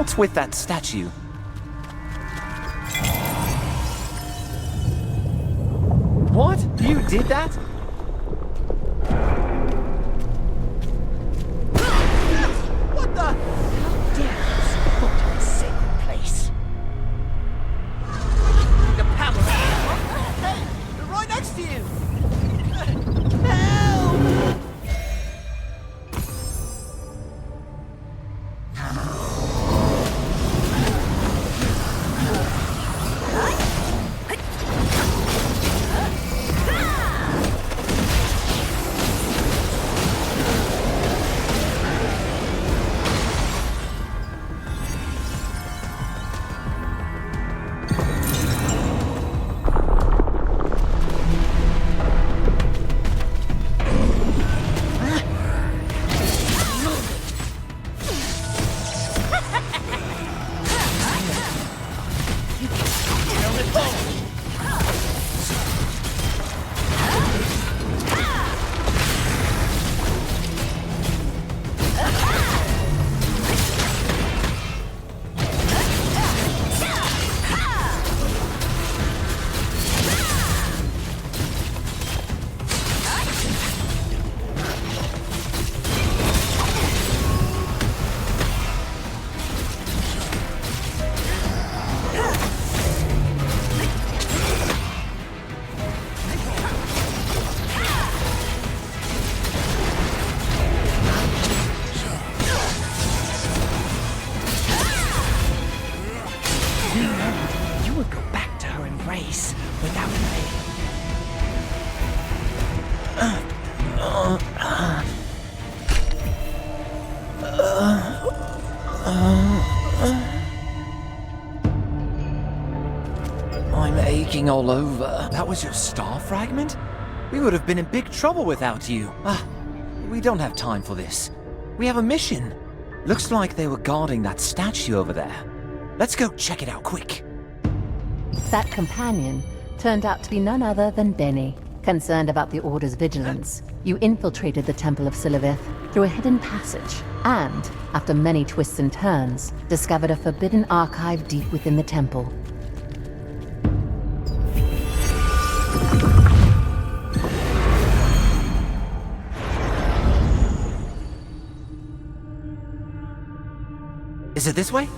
What's with that statue? What? You did that? What the? How dare you spot in a sacred place? The power! Hey! They're right next to you! Help! You would go back to her embrace without me. I'm aching all over. That was your star fragment? We would have been in big trouble without you. We don't have time for this. We have a mission. Looks like they were guarding that statue over there. Let's go check it out quick. That companion turned out to be none other than Benny. Concerned about the Order's vigilance, you infiltrated the Temple of Silivith through a hidden passage, and, after many twists and turns, discovered a forbidden archive deep within the temple. Is it this way?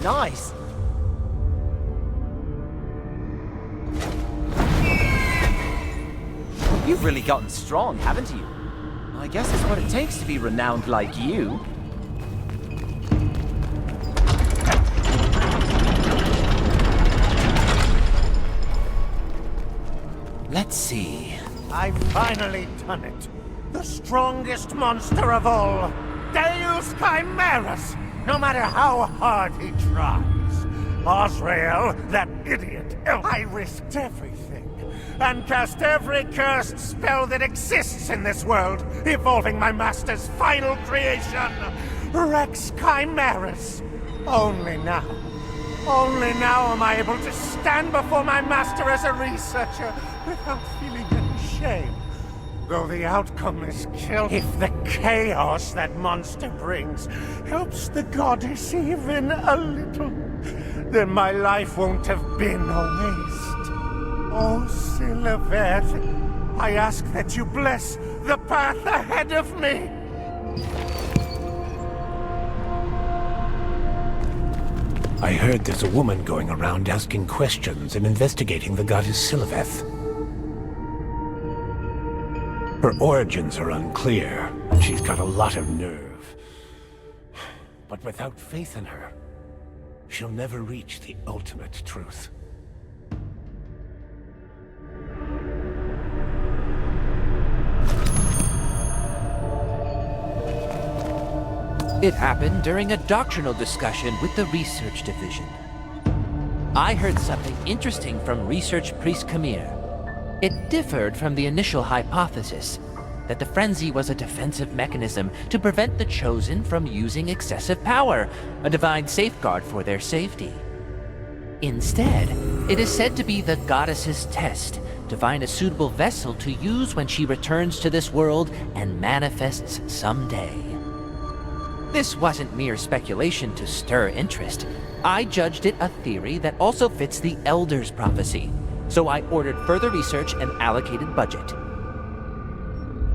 Nice! You've really gotten strong, haven't you? I guess it's what it takes to be renowned like you. Let's see. I've finally done it. The strongest monster of all. Deus Chimerus! No matter how hard he tries. Osrael, that idiot elf. I risked everything. And cast every cursed spell that exists in this world, evolving my master's final creation, Rex Chimerus. Only now am I able to stand before my master as a researcher without feeling any shame. Though the outcome is kill, if the chaos that monster brings helps the goddess even a little, then my life won't have been a waste. Oh, Siliveth, I ask that you bless the path ahead of me. I heard there's a woman going around asking questions and investigating the goddess Siliveth. Her origins are unclear, and she's got a lot of nerve. But without faith in her, she'll never reach the ultimate truth. It happened during a doctrinal discussion with the Research Division. I heard something interesting from Research Priest Khmer. It differed from the initial hypothesis that the frenzy was a defensive mechanism to prevent the Chosen from using excessive power, a divine safeguard for their safety. Instead, it is said to be the goddess's test to find a suitable vessel to use when she returns to this world and manifests someday. This wasn't mere speculation to stir interest. I judged it a theory that also fits the Elder's prophecy, so I ordered further research and allocated budget.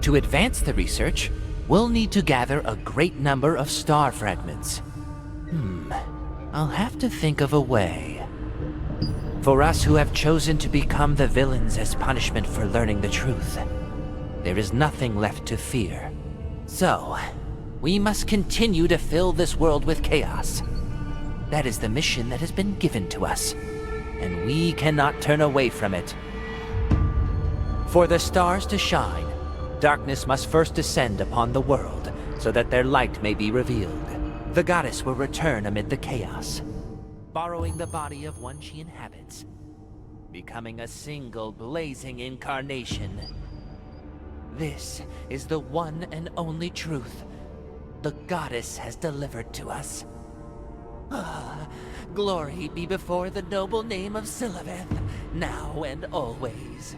To advance the research, we'll need to gather a great number of star fragments. I'll have to think of a way. For us who have chosen to become the villains as punishment for learning the truth, there is nothing left to fear. So, we must continue to fill this world with chaos. That is the mission that has been given to us, and we cannot turn away from it. For the stars to shine, darkness must first descend upon the world, so that their light may be revealed. The goddess will return amid the chaos, borrowing the body of one she inhabits, becoming a single blazing incarnation. This is the one and only truth the goddess has delivered to us. Glory be before the noble name of Siliveth, now and always.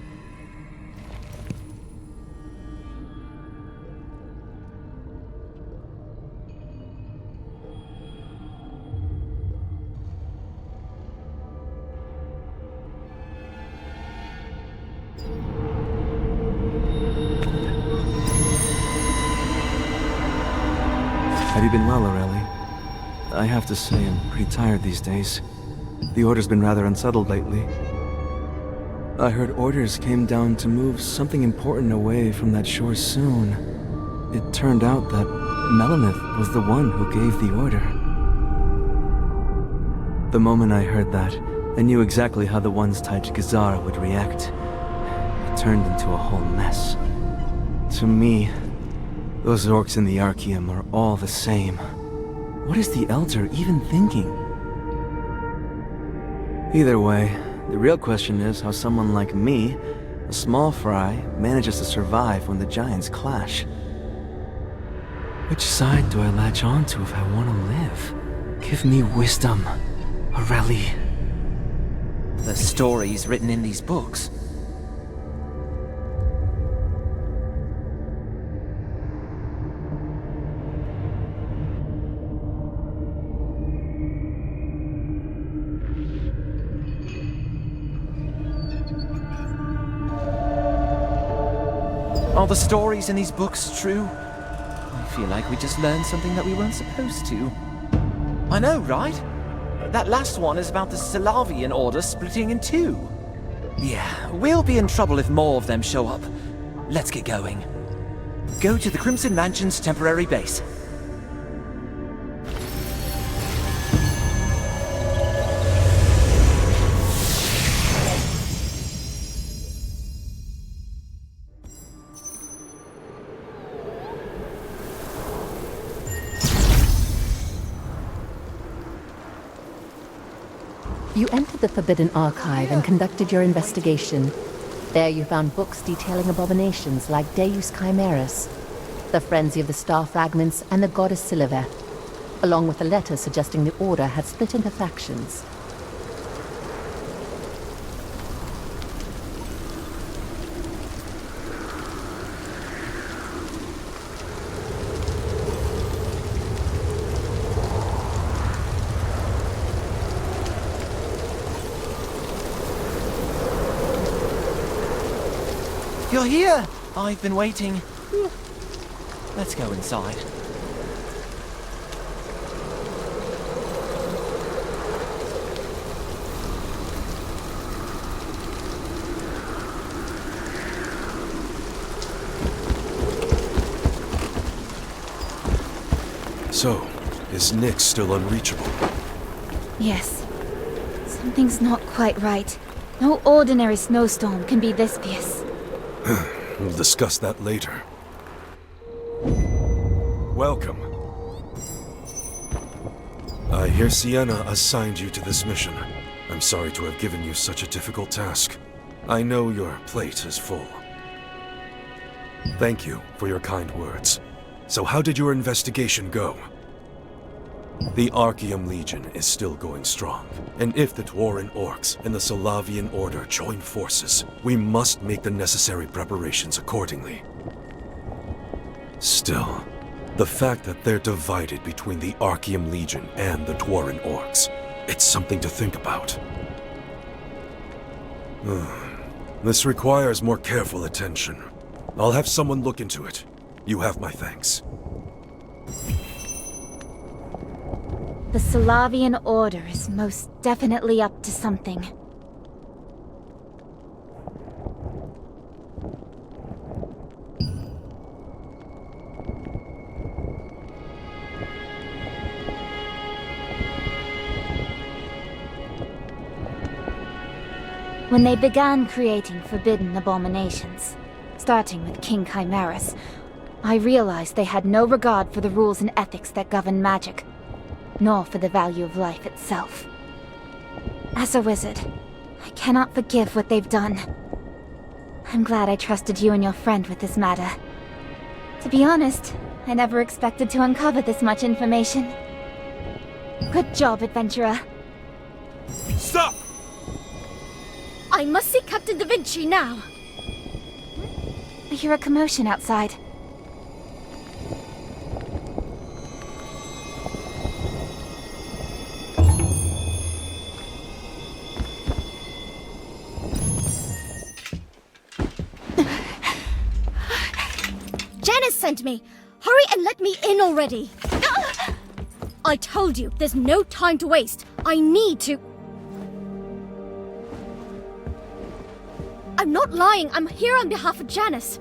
Have you been well, Aurelie? I have to say, I'm pretty tired these days. The Order's been rather unsettled lately. I heard orders came down to move something important away from that shore soon. It turned out that Melanith was the one who gave the order. The moment I heard that, I knew exactly how the ones tied to Gazara would react. It turned into a whole mess. To me, those orcs in the Archaeum are all the same. What is the Elder even thinking? Either way, the real question is how someone like me, a small fry, manages to survive when the giants clash. Which side do I latch onto if I want to live? Give me wisdom, Aurelie. The stories written in these books. Are the stories in these books true? I feel like we just learned something that we weren't supposed to. I know, right? That last one is about the Salavian Order splitting in two. Yeah, we'll be in trouble if more of them show up. Let's get going. Go to the Crimson Mansion's temporary base. You entered the Forbidden Archive and conducted your investigation. There you found books detailing abominations like Deus Chimerus, the frenzy of the star fragments, and the goddess Siliveth, along with a letter suggesting the Order had split into factions. You're here! I've been waiting. Let's go inside. So, is Nick still unreachable? Yes. Something's not quite right. No ordinary snowstorm can be this fierce. We'll discuss that later. Welcome. I hear Sienna assigned you to this mission. I'm sorry to have given you such a difficult task. I know your plate is full. Thank you for your kind words. So how did your investigation go? The Archaeum Legion is still going strong, and if the Dwarven Orcs and the Salavian Order join forces, we must make the necessary preparations accordingly. Still, the fact that they're divided between the Archaeum Legion and the Dwarven Orcs, it's something to think about. This requires more careful attention. I'll have someone look into it. You have my thanks. The Salavian Order is most definitely up to something. When they began creating forbidden abominations, starting with King Chimerus, I realized they had no regard for the rules and ethics that govern magic, nor for the value of life itself. As a wizard, I cannot forgive what they've done. I'm glad I trusted you and your friend with this matter. To be honest, I never expected to uncover this much information. Good job, adventurer. Stop! I must see Captain Da Vinci now. I hear a commotion outside. Janice sent me! Hurry and let me in already! I told you, there's no time to waste. I need to... I'm not lying. I'm here on behalf of Janice.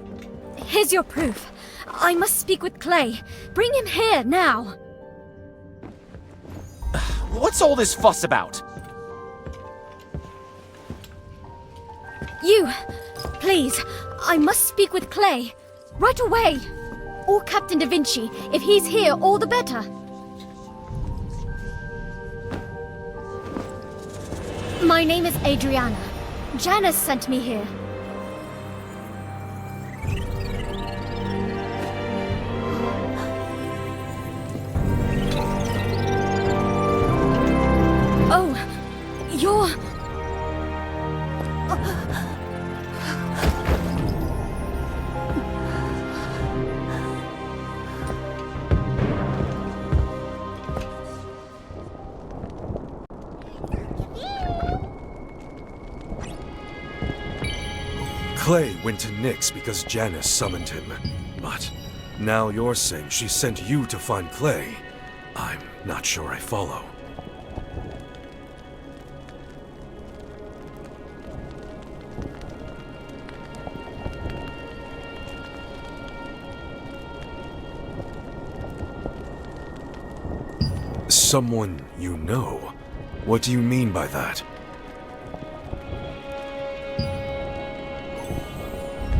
Here's your proof. I must speak with Clay. Bring him here, now. What's all this fuss about? You, please. I must speak with Clay. Right away. Or Captain Da Vinci. If he's here, all the better. My name is Adriana. Janice sent me here. Oh, you're... Clay went to Nyx because Janice summoned him. But now you're saying she sent you to find Clay. I'm not sure I follow. Someone you know? What do you mean by that?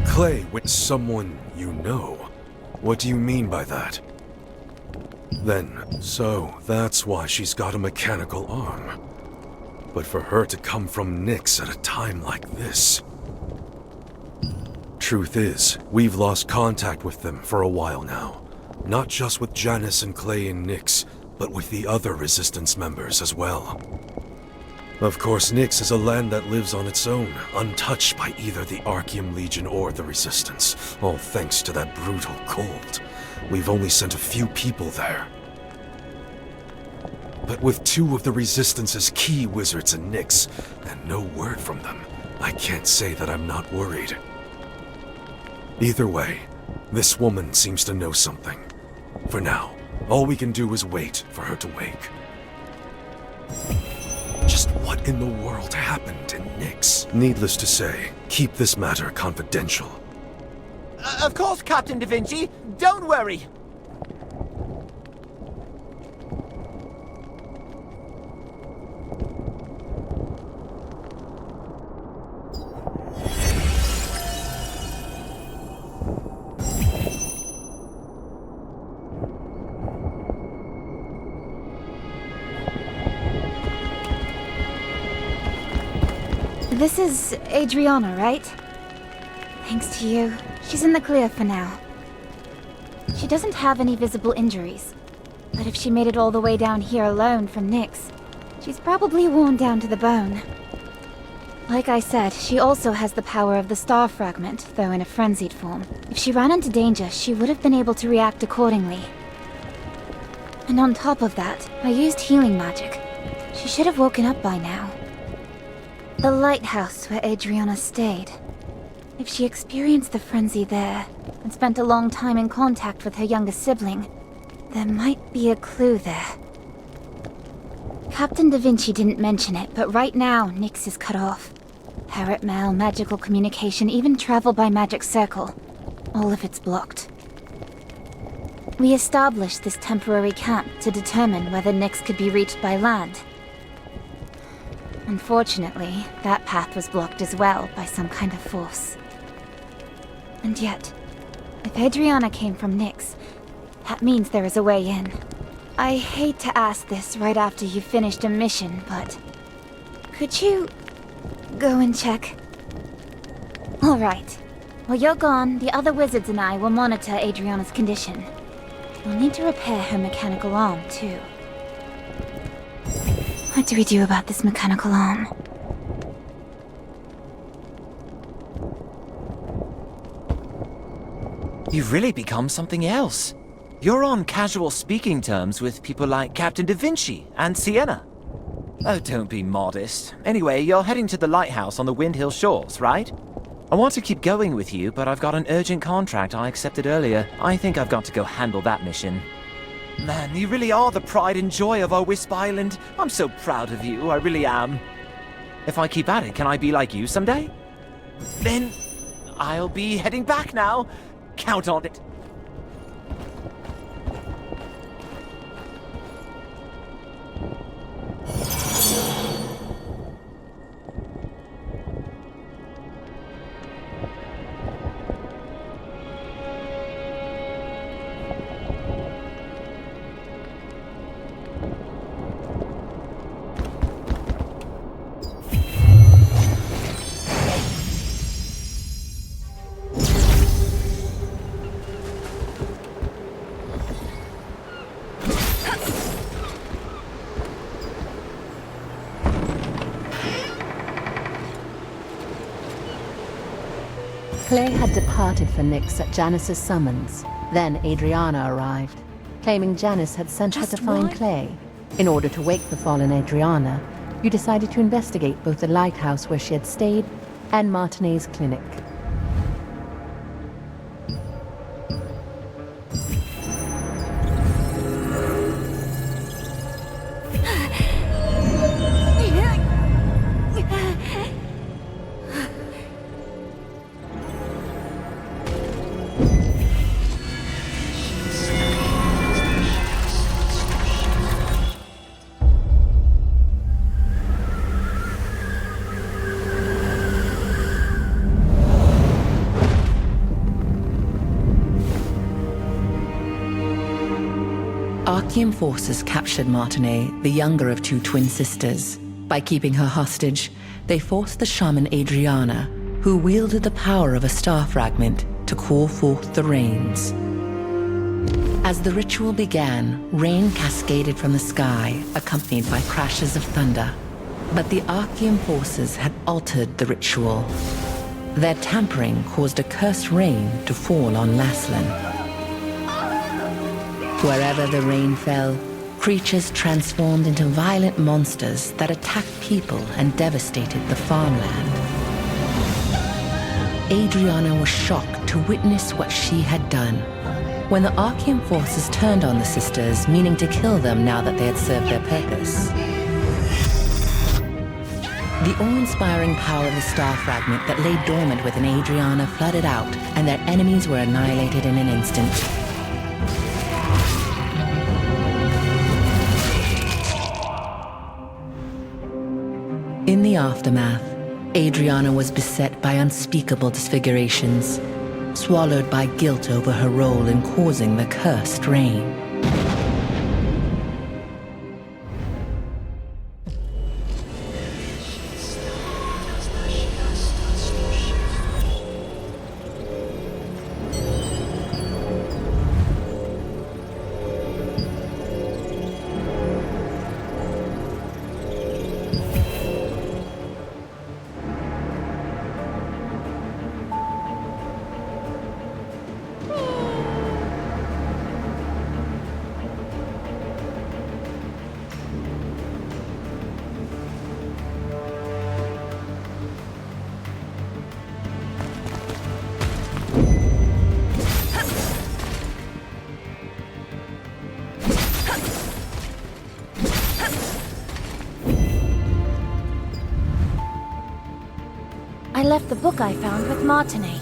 Clay with someone you know? What do you mean by that? So that's why she's got a mechanical arm. But for her to come from Nyx at a time like this... Truth is, we've lost contact with them for a while now. Not just with Janice and Clay and Nyx, but with the other Resistance members as well. Of course, Nyx is a land that lives on its own, untouched by either the Archaeum Legion or the Resistance, all thanks to that brutal cold. We've only sent a few people there. But with two of the Resistance's key wizards in Nyx, and no word from them, I can't say that I'm not worried. Either way, this woman seems to know something. For now, all we can do is wait for her to wake. Just what in the world happened in Nyx? Needless to say, keep this matter confidential. Of course, Captain Da Vinci. Don't worry. This is Adriana, right? Thanks to you. She's in the clear for now. She doesn't have any visible injuries. But if she made it all the way down here alone from Nyx, she's probably worn down to the bone. Like I said, she also has the power of the Star Fragment, though in a frenzied form. If she ran into danger, she would have been able to react accordingly. And on top of that, I used healing magic. She should have woken up by now. The lighthouse where Adriana stayed. If she experienced the frenzy there, and spent a long time in contact with her younger sibling, there might be a clue there. Captain Da Vinci didn't mention it, but right now, Nyx is cut off. Parrot mail, magical communication, even travel by magic circle. All of it's blocked. We established this temporary camp to determine whether Nyx could be reached by land. Unfortunately, that path was blocked as well by some kind of force. And yet, if Adriana came from Nyx, that means there is a way in. I hate to ask this right after you've finished a mission, but... could you... go and check? Alright. While you're gone, the other wizards and I will monitor Adriana's condition. We'll need to repair her mechanical arm, too. What do we do about this mechanical arm? You've really become something else. You're on casual speaking terms with people like Captain Da Vinci and Sienna. Oh, don't be modest. Anyway, you're heading to the lighthouse on the Windhill Shores, right? I want to keep going with you, but I've got an urgent contract I accepted earlier. I think I've got to go handle that mission. Man, you really are the pride and joy of our Wisp Island. I'm so proud of you, I really am. If I keep at it, can I be like you someday? Then I'll be heading back now. Count on it. Clay had departed for Nyx at Janice's summons. Then Adriana arrived, claiming Janice had sent her to find Clay. In order to wake the fallen Adriana, you decided to investigate both the lighthouse where she had stayed and Martinet's clinic. Archean forces captured Martinet, the younger of two twin sisters. By keeping her hostage, they forced the shaman Adriana, who wielded the power of a star fragment, to call forth the rains. As the ritual began, rain cascaded from the sky, accompanied by crashes of thunder. But the Archean forces had altered the ritual. Their tampering caused a cursed rain to fall on Laslan. Wherever the rain fell, creatures transformed into violent monsters that attacked people and devastated the farmland. Adriana was shocked to witness what she had done. When the Archean forces turned on the sisters, meaning to kill them now that they had served their purpose. The awe-inspiring power of the star fragment that lay dormant within Adriana flooded out, and their enemies were annihilated in an instant. In the aftermath, Adriana was beset by unspeakable disfigurations, swallowed by guilt over her role in causing the cursed rain. I left the book I found with Martinet.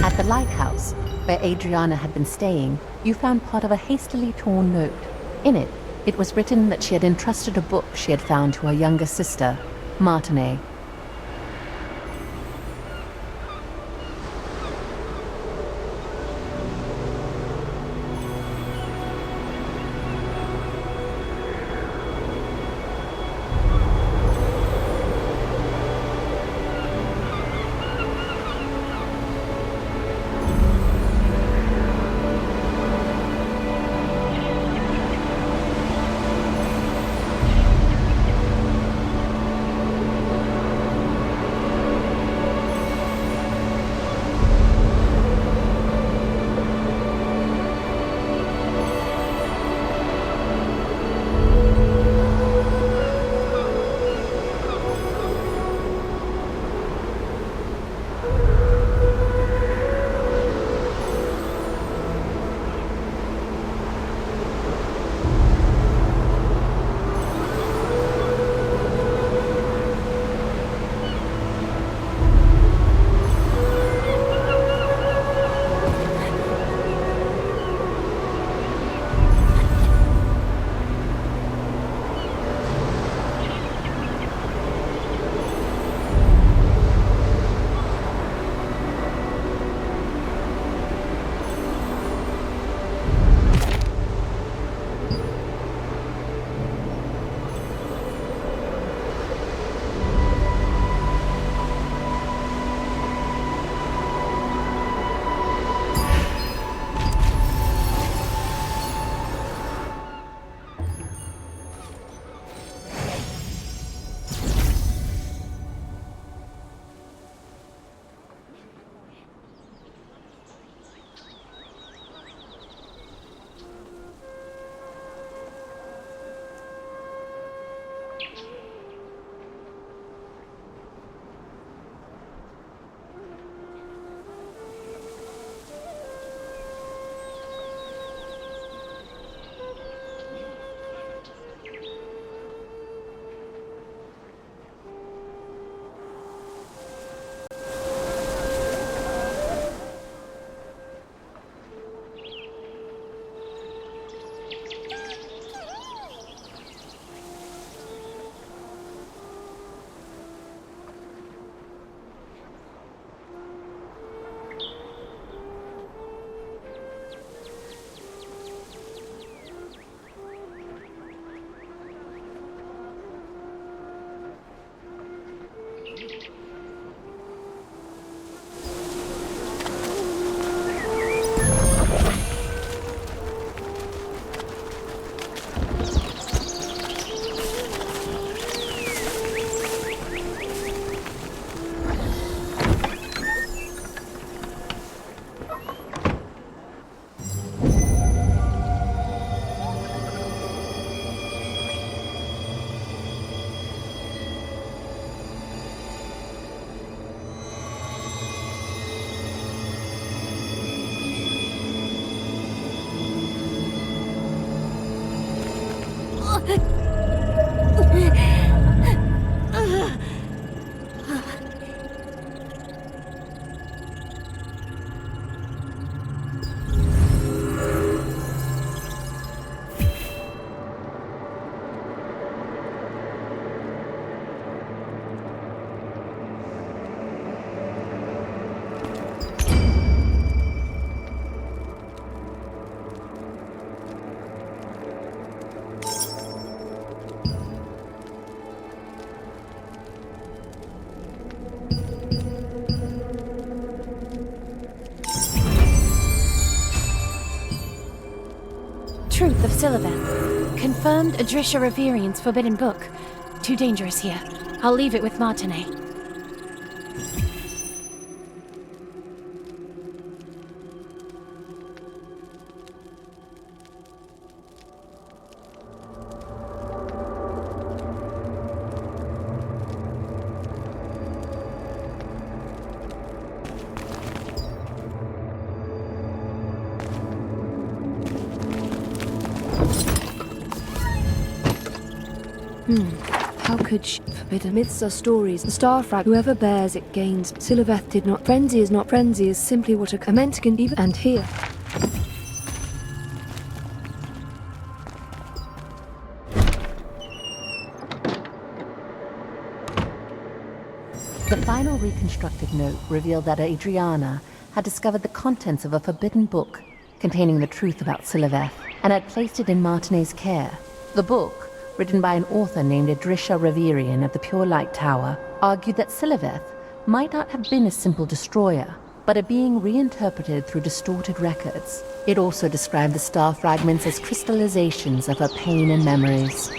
At the lighthouse, where Adriana had been staying, you found part of a hastily torn note. In it, it was written that she had entrusted a book she had found to her younger sister, Martinet. of Siliveth. Confirmed Adrisha Reverian's forbidden book. Too dangerous here. I'll leave it with Martinet. How could she? Forbidden myths are stories. The star frag, whoever bears it gains. Siliveth did not. Frenzy is not. Frenzy is simply what a meant can even. And here. The final reconstructed note revealed that Adriana had discovered the contents of a forbidden book containing the truth about Siliveth and had placed it in Martinet's care. The book, written by an author named Adrisha Reverian of the Pure Light Tower, argued that Siliveth might not have been a simple destroyer, but a being reinterpreted through distorted records. It also described the star fragments as crystallizations of her pain and memories.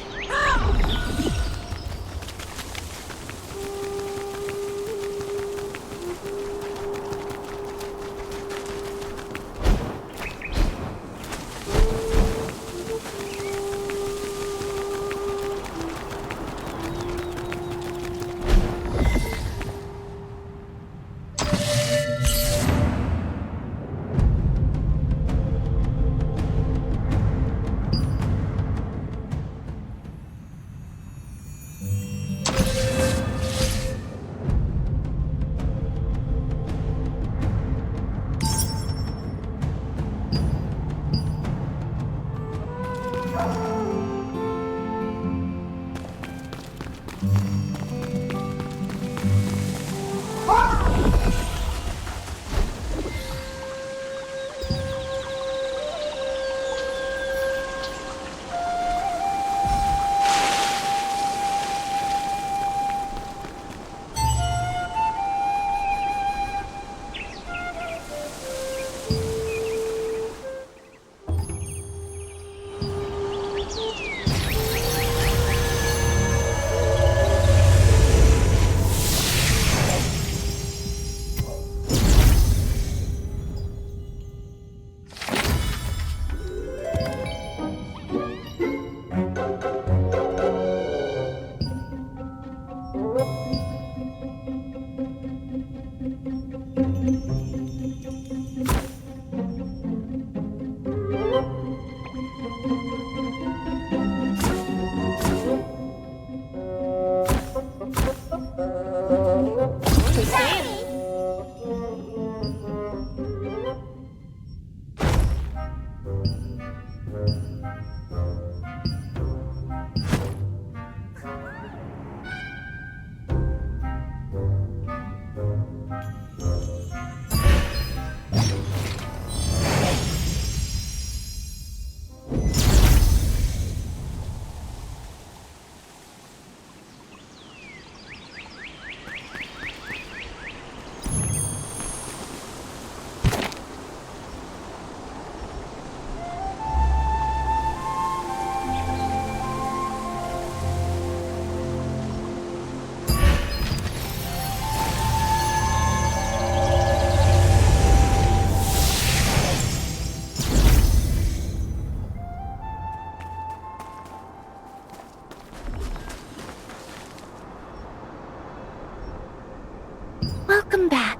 Welcome back.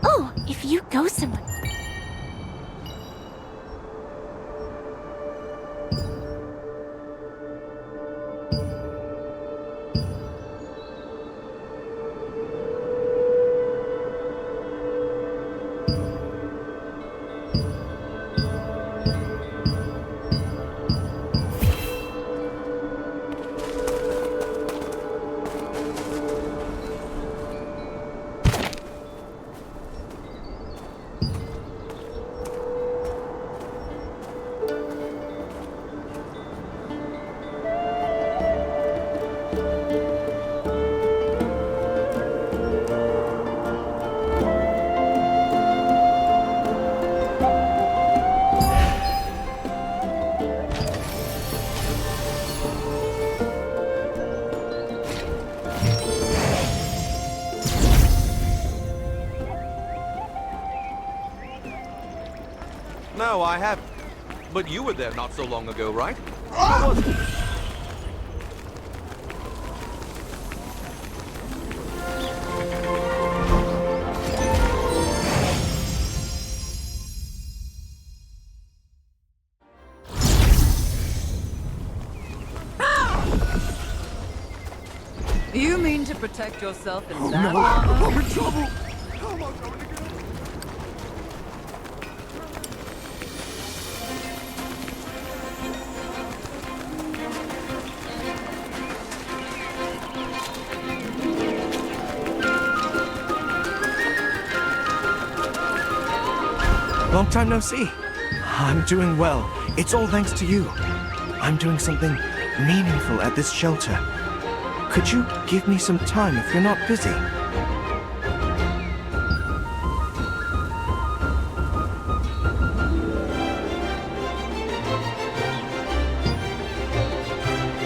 Oh, if you go somewhere. No, I haven't. But you were there not so long ago, right? How was it? You mean to protect yourself in that armor? I'm in trouble! How am I going to get... Long time no see. I'm doing well. It's all thanks to you. I'm doing something meaningful at this shelter. Could you give me some time if you're not busy?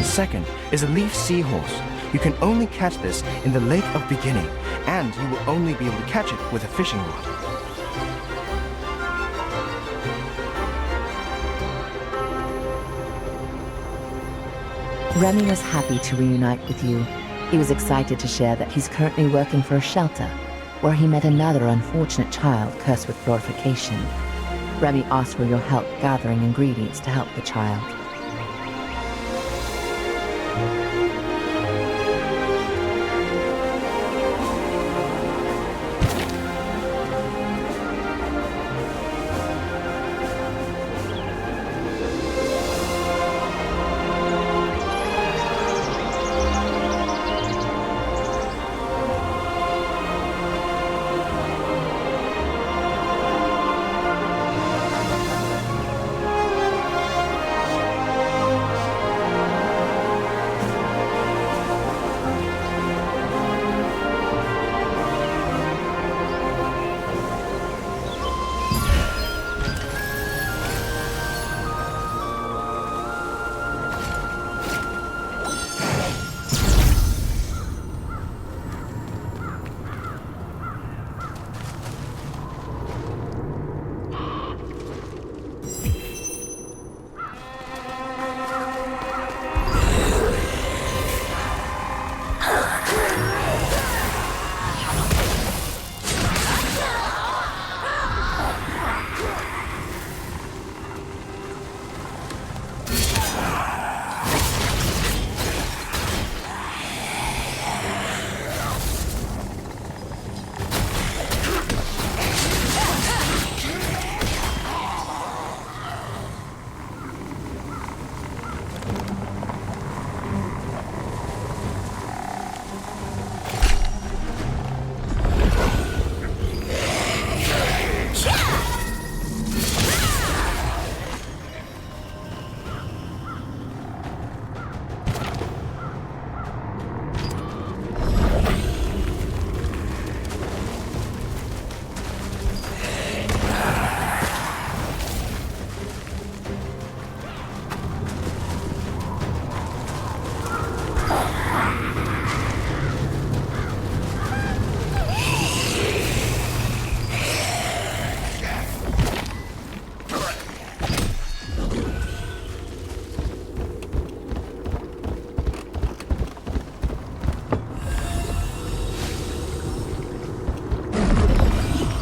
Second is a leaf seahorse. You can only catch this in the Lake of Beginning, and you will only be able to catch it with a fishing rod. Remy was happy to reunite with you. He was excited to share that he's currently working for a shelter, where he met another unfortunate child cursed with glorification. Remy asked for your help gathering ingredients to help the child.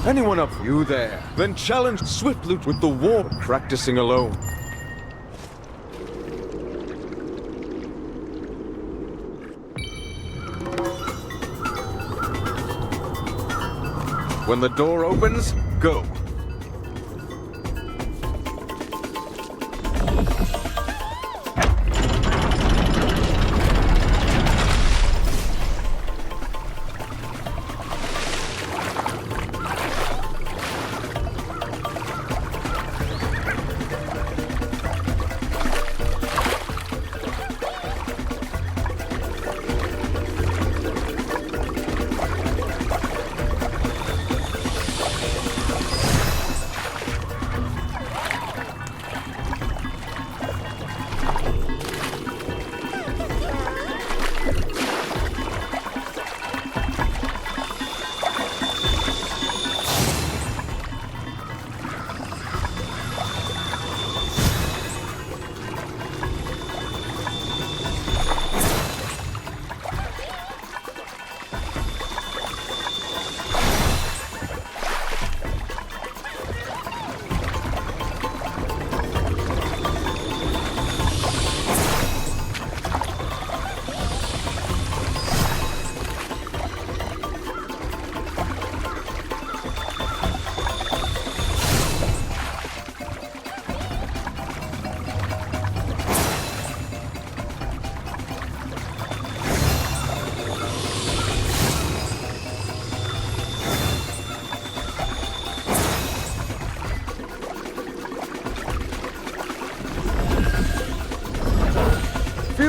Anyone up? You there? Then challenge Swiftloot with the war practicing alone. When the door opens, go.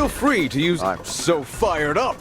Feel free to use... I'm so fired up!